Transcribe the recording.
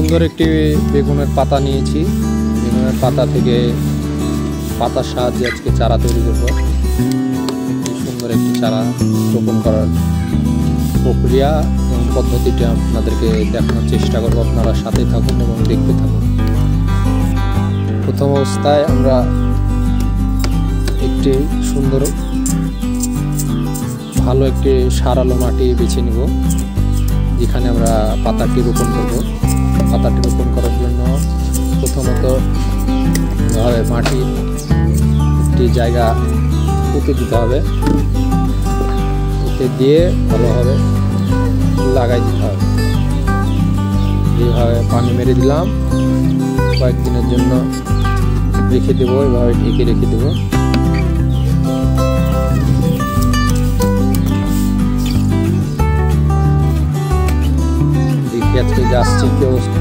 সুন্দর একটি বেগুনের পাতা নিয়েছি। বেগুনের পাতা থেকে পাতার সাহায্যে আজকে চারা তৈরি করব। সুন্দর একটি চারা রোপণ করার প্রক্রিয়া এবং পদ্ধতিটা আপনাদেরকে দেখানোর চেষ্টা করব। আপনারা সাথে থাকুন এবং দেখতে থাকুন। প্রথম অবস্থায় আমরা একটি সুন্দর ভালো একটি সারালো মাটি বেছে নিব, যেখানে আমরা পাতাটি রোপণ করব। পাতাটি রোপণ করার জন্য প্রথমত এভাবে মাটির একটি জায়গা পুঁতে দিতে হবে। পুঁতে দিয়ে ভালোভাবে লাগাই দিতে হবে। এইভাবে পানি মেরে দিলাম, কয়েকদিনের জন্য রেখে দেবো, এভাবে ঢেকে রেখে দেবো। দেখি আজকে গাছটি কি অবস্থা।